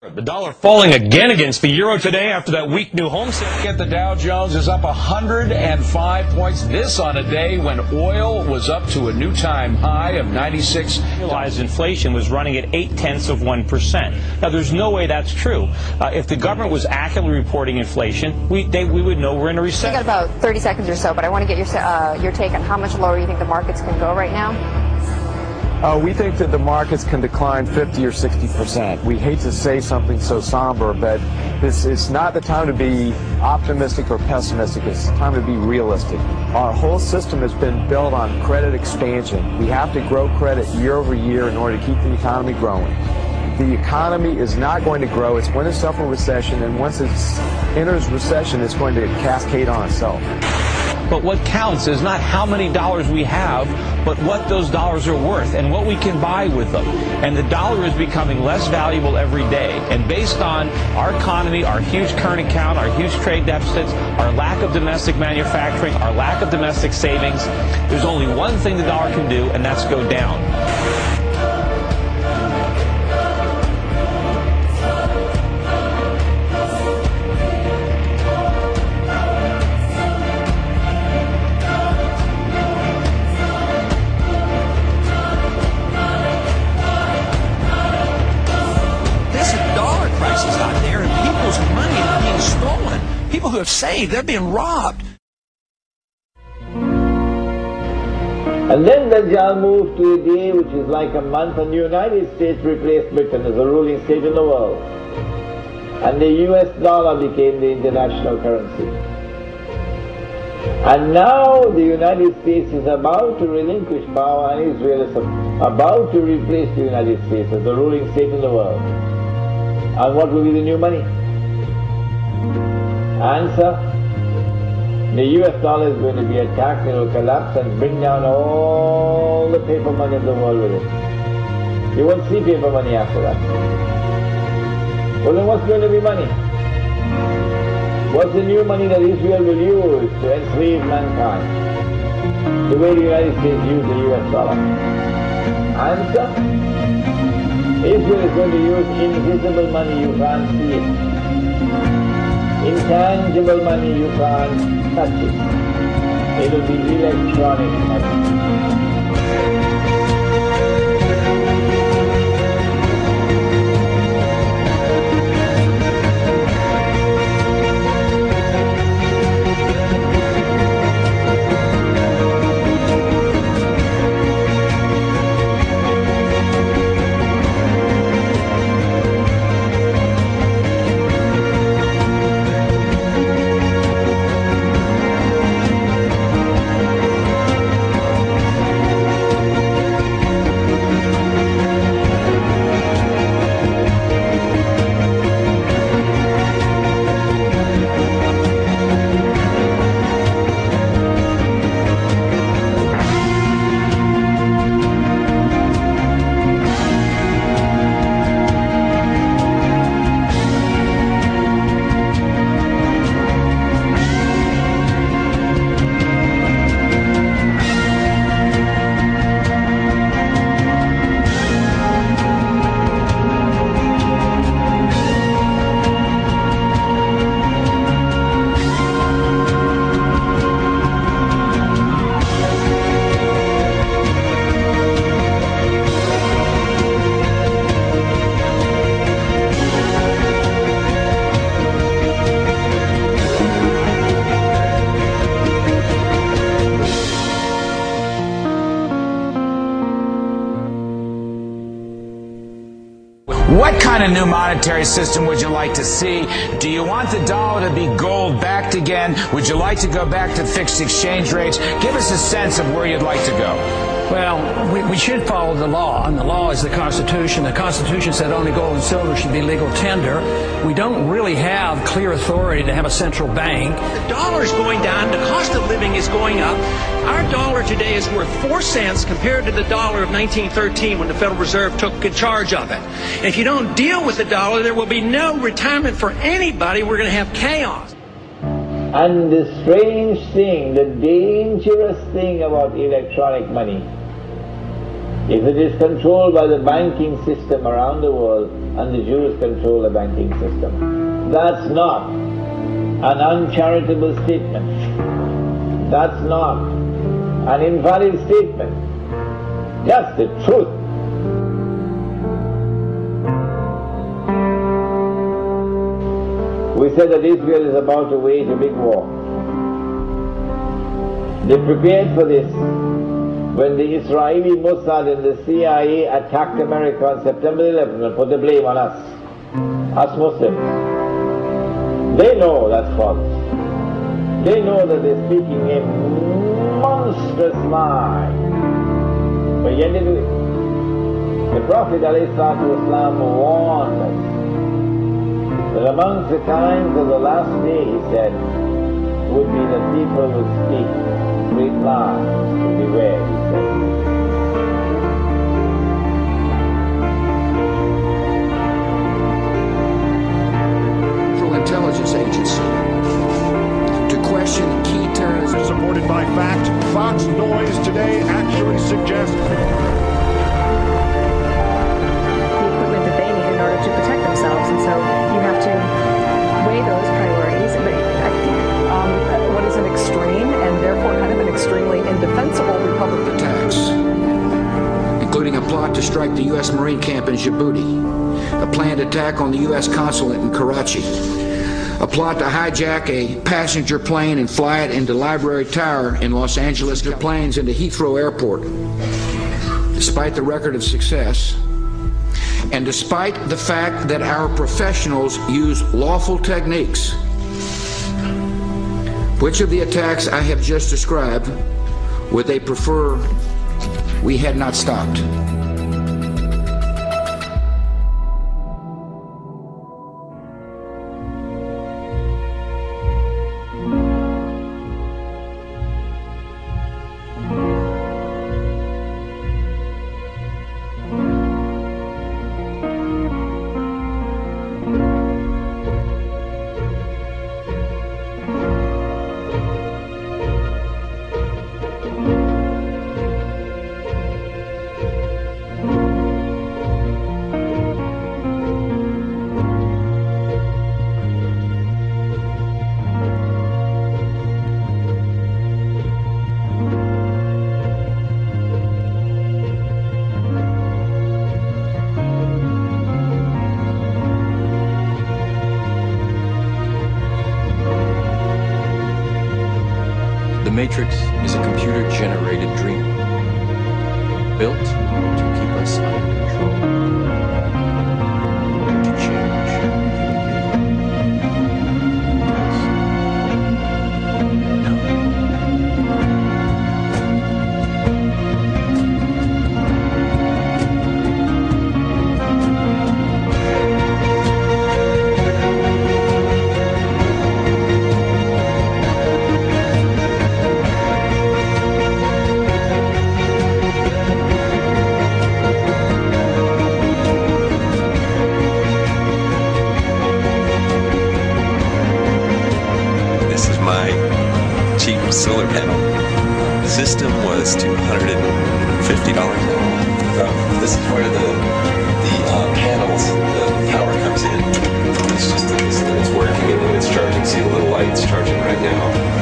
The dollar falling again against the euro today after that weak new home sale. Get the Dow Jones is up 105 points. This on a day when oil was up to a new time high of 96. Realized inflation was running at 0.8%. Now, there's no way that's true. If the government was accurately reporting inflation, we would know we're in a recession. We got about 30 seconds or so, but I want to get your take on how much lower you think the markets can go right now. We think that the markets can decline 50 or 60%. We hate to say something so somber, but it's not the time to be optimistic or pessimistic. It's the time to be realistic. Our whole system has been built on credit expansion. We have to grow credit year over year in order to keep the economy growing. The economy is not going to grow. It's going to suffer recession, and once it enters recession, it's going to cascade on itself. But what counts is not how many dollars we have, but what those dollars are worth and what we can buy with them. And the dollar is becoming less valuable every day. And based on our economy, our huge current account, our huge trade deficits, our lack of domestic manufacturing, our lack of domestic savings, there's only one thing the dollar can do, and that's go down. People who have saved, they're being robbed. And then Dajjal moved to a day which is like a month, and the United States replaced Britain as the ruling state in the world. And the US dollar became the international currency. And now the United States is about to relinquish power, and Israel is about to replace the United States as the ruling state in the world. And what will be the new money? Answer: the US dollar is going to be attacked, it will collapse and bring down all the paper money of the world with it. You won't see paper money after that. Well, then what's going to be money? What's the new money that Israel will use to enslave mankind? The way the United States used the US dollar. Answer: Israel is going to use invisible money, you can't see it. Intangible money, you can't touch it. It will be electronic money. What kind of new monetary system would you like to see? Do you want the dollar to be gold backed again? Would you like to go back to fixed exchange rates? Give us a sense of where you'd like to go. Well, we should follow the law, and the law is the Constitution. The Constitution said only gold and silver should be legal tender. We don't really have clear authority to have a central bank. The dollar is going down. The cost of living is going up. Our dollar today is worth 4 cents compared to the dollar of 1913 when the Federal Reserve took charge of it. And if you don't deal with the dollar, there will be no retirement for anybody. We're going to have chaos. And the strange thing, the dangerous thing about electronic money If it is controlled by the banking system around the world, and the Jews control the banking system, that's not an uncharitable statement. That's not an invalid statement. Just the truth. We said that Israel is about to wage a big war. They prepared for this when the Israeli Mossad and the CIA attacked America on September 11th and put the blame on us Muslims. They know that's false. They know that they're speaking a monstrous lie. But yet they do it. The Prophet ﷺ warned us that amongst the times of the last day, he said, would be that people would speak great lies. Beware, he said. Intelligence Agency to question key terrorists. Supported by fact, Fox Noise today actually suggests the equipment that they need in order to protect themselves, and so you have to weigh those priorities. But I think what is an extreme and therefore kind of an extremely indefensible republic attacks, including a plot to strike the U.S. Marine camp in Djibouti, a planned attack on the U.S. consulate in Karachi, a plot to hijack a passenger plane and fly it into Library Tower in Los Angeles, the planes into Heathrow Airport. Despite the record of success, and despite the fact that our professionals use lawful techniques, which of the attacks I have just described would they prefer we had not stopped? The Matrix is a computer-generated dream, built to keep us under control, to change solar panel. The system was $250. This is where the panels, the power comes in. It's just it's working and it's charging. See the little lights charging right now.